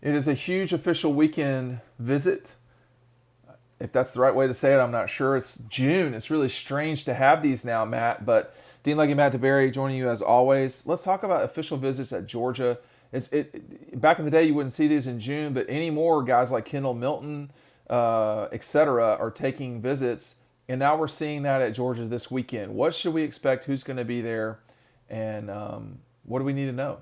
It is a huge official weekend visit. If that's the right way to say it, I'm not sure. It's June. It's really strange to have these now, Matt. But Dean Legge, Matt DeBerry joining you as always. Let's talk about official visits at Georgia. Back in the day you wouldn't see these in June, but anymore guys like Kendall Milton, etc., are taking visits, and now we're seeing that at Georgia this weekend. What should we expect? Who's going to be there, and what do we need to know?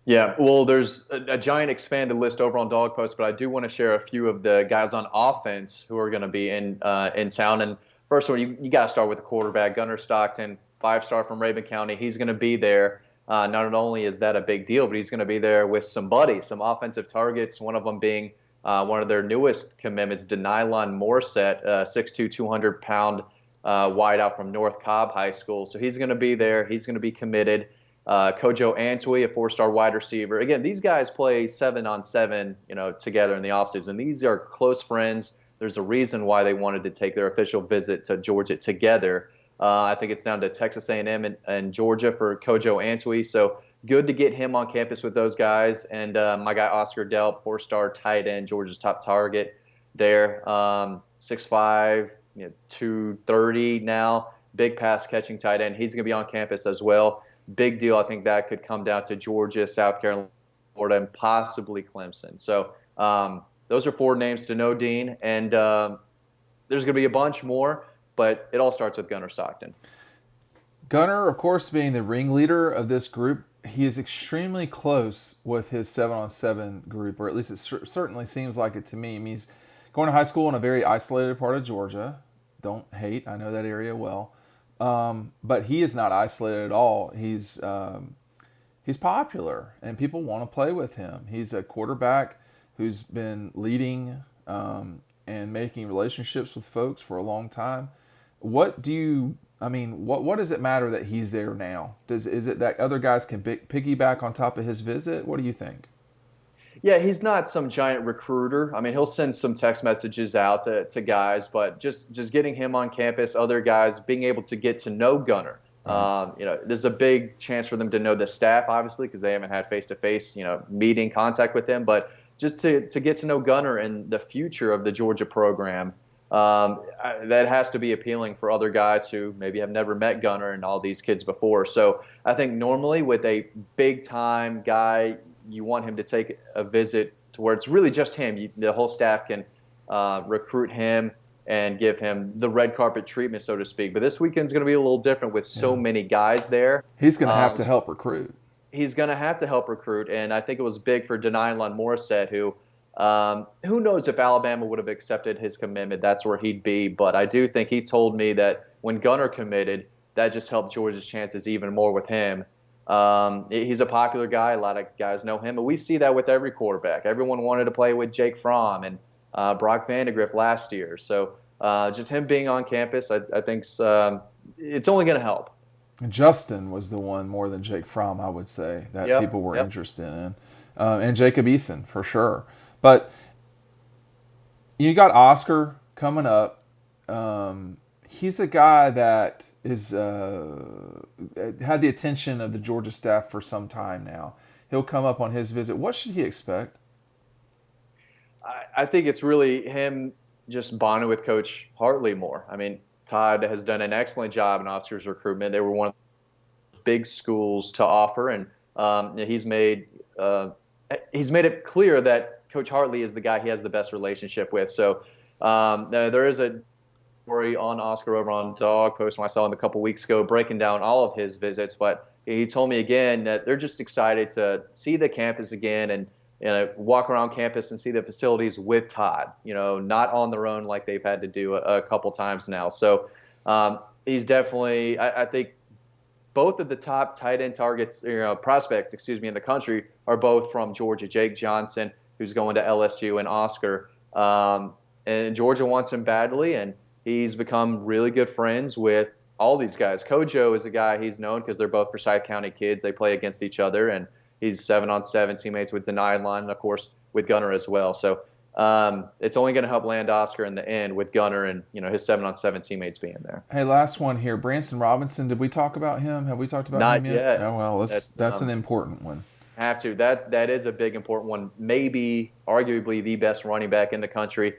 Yeah, well, there's a giant expanded list over on Dog Post, but I do want to share a few of the guys on offense who are going to be in town. And first one, you got to start with the quarterback, Gunnar Stockton, 5-star from Raven County. He's going to be there. Not only is that a big deal, but he's going to be there with some buddies, some offensive targets. One of them being one of their newest commitments, Denylon Morset, 6'2", 200-pound wideout from North Cobb High School. So he's going to be there. He's going to be committed. Kojo Antwi, a 4-star wide receiver. Again, these guys play 7-on-7, together in the offseason. These are close friends. There's a reason why they wanted to take their official visit to Georgia together. I think it's down to Texas A&M and Georgia for Kojo Antwi. So good to get him on campus with those guys. And my guy Oscar Delp, 4-star tight end, Georgia's top target there. 6'5", 230 now. Big pass catching tight end. He's going to be on campus as well. Big deal. I think that could come down to Georgia, South Carolina, Florida, and possibly Clemson. So those are 4 names to know, Dean. And there's going to be a bunch more, but it all starts with Gunnar Stockton. Gunnar, of course, being the ringleader of this group, he is extremely close with his 7-on-7 group, or at least it certainly seems like it to me. I mean, he's going to high school in a very isolated part of Georgia. Don't hate. I know that area well. But he is not isolated at all. He's popular, and people want to play with him. He's a quarterback who's been leading and making relationships with folks for a long time. What does it matter that he's there now? Is it that other guys can piggyback on top of his visit? What do you think? Yeah, he's not some giant recruiter. I mean, he'll send some text messages out to guys, but just getting him on campus, other guys being able to get to know Gunnar. There's a big chance for them to know the staff, obviously, because they haven't had face-to-face, meeting contact with him. But just to get to know Gunnar and the future of the Georgia program, that has to be appealing for other guys who maybe have never met Gunnar and all these kids before. So I think normally with a big-time guy, you want him to take a visit to where it's really just him. The whole staff can recruit him and give him the red carpet treatment, so to speak. But this weekend's going to be a little different with so many guys there. He's going to have to help recruit. He's going to have to help recruit, and I think it was big for Denylon Morset, who knows if Alabama would have accepted his commitment. That's where he'd be. But I do think he told me that when Gunnar committed, that just helped Georgia's chances even more with him. He's a popular guy. A lot of guys know him, but we see that with every quarterback. Everyone wanted to play with Jake Fromm and Brock Vandegrift last year. So just him being on campus, I think it's only going to help. Justin was the one more than Jake Fromm, I would say, that people were interested in. And Jacob Eason, for sure. But you got Oscar coming up. He's a guy that is had the attention of the Georgia staff for some time now. He'll come up on his visit. What should he expect? I think it's really him just bonding with Coach Hartley more. I mean, Todd has done an excellent job in Oscar's recruitment. They were one of the big schools to offer, and he's made it clear that Coach Hartley is the guy he has the best relationship with. So there is a story on Oscar over on Dog Post when I saw him a couple weeks ago breaking down all of his visits, but he told me again that they're just excited to see the campus again and walk around campus and see the facilities with Todd, not on their own like they've had to do a couple times now. So he's definitely, I think both of the top tight end prospects, in the country are both from Georgia. Jake Johnson, who's going to LSU, and Oscar. And Georgia wants him badly, and he's become really good friends with all these guys. Kojo is a guy he's known because they're both Forsyth County kids. They play against each other, and he's 7-on-7 teammates with Denylon, and of course with Gunnar as well. So it's only going to help land Oscar in the end with Gunnar and his 7-on-7 teammates being there. Hey, last one here, Branson Robinson. Did we talk about him? Have we talked about Not him yet? Oh well, that's an important one. Have to. That is a big important one. Maybe, arguably, the best running back in the country.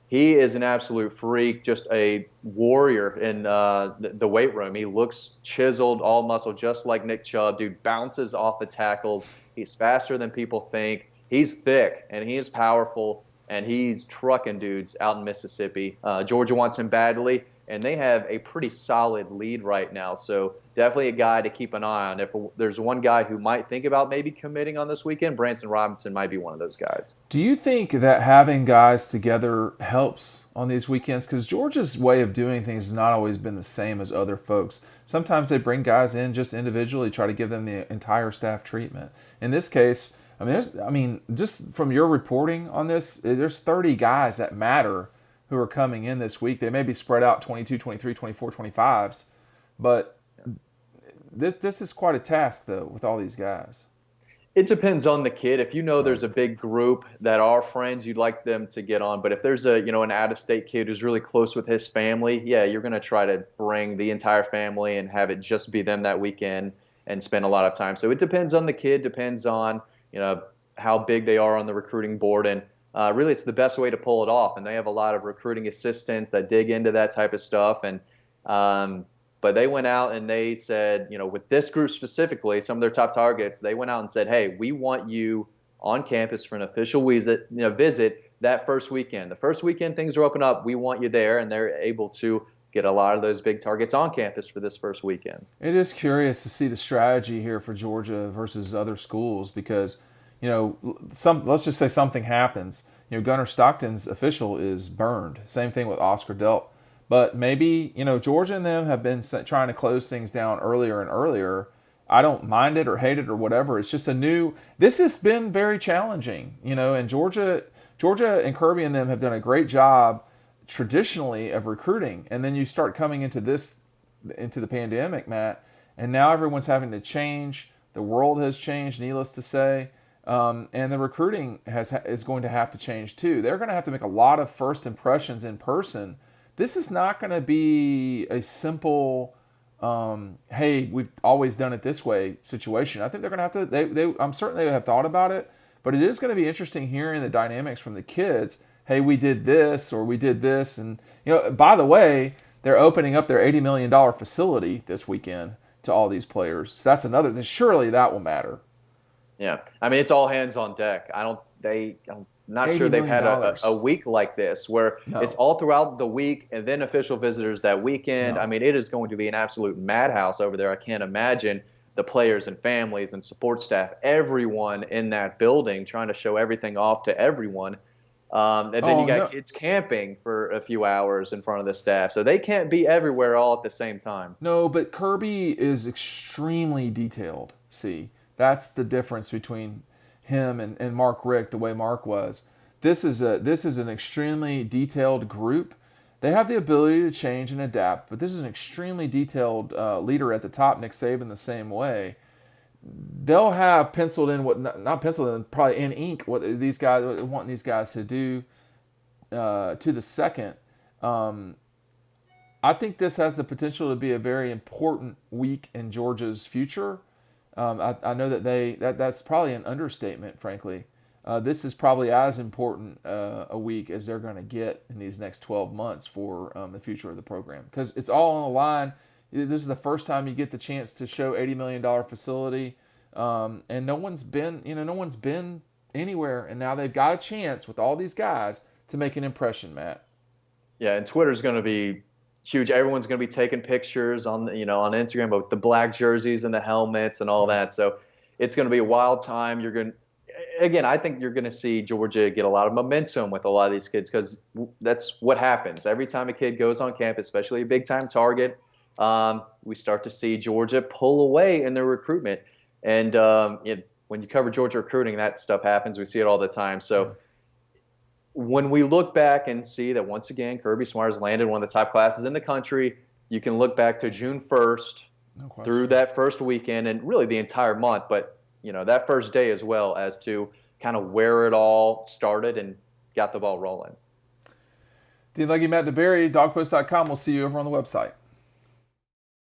He is an absolute freak, just a warrior in the weight room. He looks chiseled, all muscle, just like Nick Chubb. Dude bounces off the tackles. He's faster than people think. He's thick, and he is powerful, and he's trucking dudes out in Mississippi. Georgia wants him badly, and they have a pretty solid lead right now. So definitely a guy to keep an eye on. If there's one guy who might think about maybe committing on this weekend, Branson Robinson might be one of those guys. Do you think that having guys together helps on these weekends? Because Georgia's way of doing things has not always been the same as other folks. Sometimes they bring guys in just individually, try to give them the entire staff treatment. In this case, just from your reporting on this, there's 30 guys that matter who are coming in this week. They may be spread out 22, 23, 24, 25s, but this is quite a task, though, with all these guys. It depends on the kid. If you know there's a big group that are friends, you'd like them to get on. But if there's an out-of-state kid who's really close with his family, yeah, you're going to try to bring the entire family and have it just be them that weekend and spend a lot of time. So it depends on the kid, depends on how big they are on the recruiting board, and really it's the best way to pull it off. And they have a lot of recruiting assistants that dig into that type of stuff. And but they went out and they said, with this group specifically, some of their top targets, they went out and said, hey, we want you on campus for an official visit that first weekend. The first weekend things are open up. We want you there. And they're able to get a lot of those big targets on campus for this first weekend. It is curious to see the strategy here for Georgia versus other schools because, let's just say something happens. Gunnar Stockton's official is burned. Same thing with Oscar Delp. But maybe, Georgia and them have been trying to close things down earlier and earlier. I don't mind it or hate it or whatever. It's just this has been very challenging, and Georgia and Kirby and them have done a great job traditionally of recruiting. And then you start coming into the pandemic, Matt, and now everyone's having to change. The world has changed, needless to say. And the recruiting is going to have to change too. They're going to have to make a lot of first impressions in person. This is not going to be a simple, hey, we've always done it this way situation. I think they're going to have to, I'm certain they have thought about it, but it is going to be interesting hearing the dynamics from the kids. Hey, we did this or we did this. And, by the way, they're opening up their $80 million facility this weekend to all these players. So that's another, surely that will matter. Yeah. It's all hands on deck. I'm not sure they've had a week like this where it's all throughout the week and then official visitors that weekend. No. It is going to be an absolute madhouse over there. I can't imagine the players and families and support staff, everyone in that building trying to show everything off to everyone. And then you got kids camping for a few hours in front of the staff. So they can't be everywhere all at the same time. No, but Kirby is extremely detailed. See, that's the difference between him and Mark Richt, the way Mark was. This is an extremely detailed group. They have the ability to change and adapt, but this is an extremely detailed leader at the top, Nick Saban, the same way. They'll have penciled in not penciled in, probably in ink what these guys want these guys to do to the second. I think this has the potential to be a very important week in Georgia's future. I know that that's probably an understatement, frankly. This is probably as important a week as they're going to get in these next 12 months for the future of the program, because it's all on the line. This is the first time you get the chance to show $80 million facility, and no one's been anywhere, and now they've got a chance with all these guys to make an impression, Matt. Yeah, and Twitter's going to be huge. Everyone's going to be taking pictures on on Instagram with the black jerseys and the helmets and all that. So it's going to be a wild time. I think you're going to see Georgia get a lot of momentum with a lot of these kids, because that's what happens every time a kid goes on campus, especially a big time target. We start to see Georgia pull away in their recruitment, and when you cover Georgia recruiting, that stuff happens. We see it all the time. So when we look back and see that once again Kirby Smart has landed one of the top classes in the country, you can look back to June 1st through that first weekend and really the entire month, but that first day as well, as to kind of where it all started and got the ball rolling. Dean Legge, Matt DeBerry, dogpost.com. We'll see you over on the website.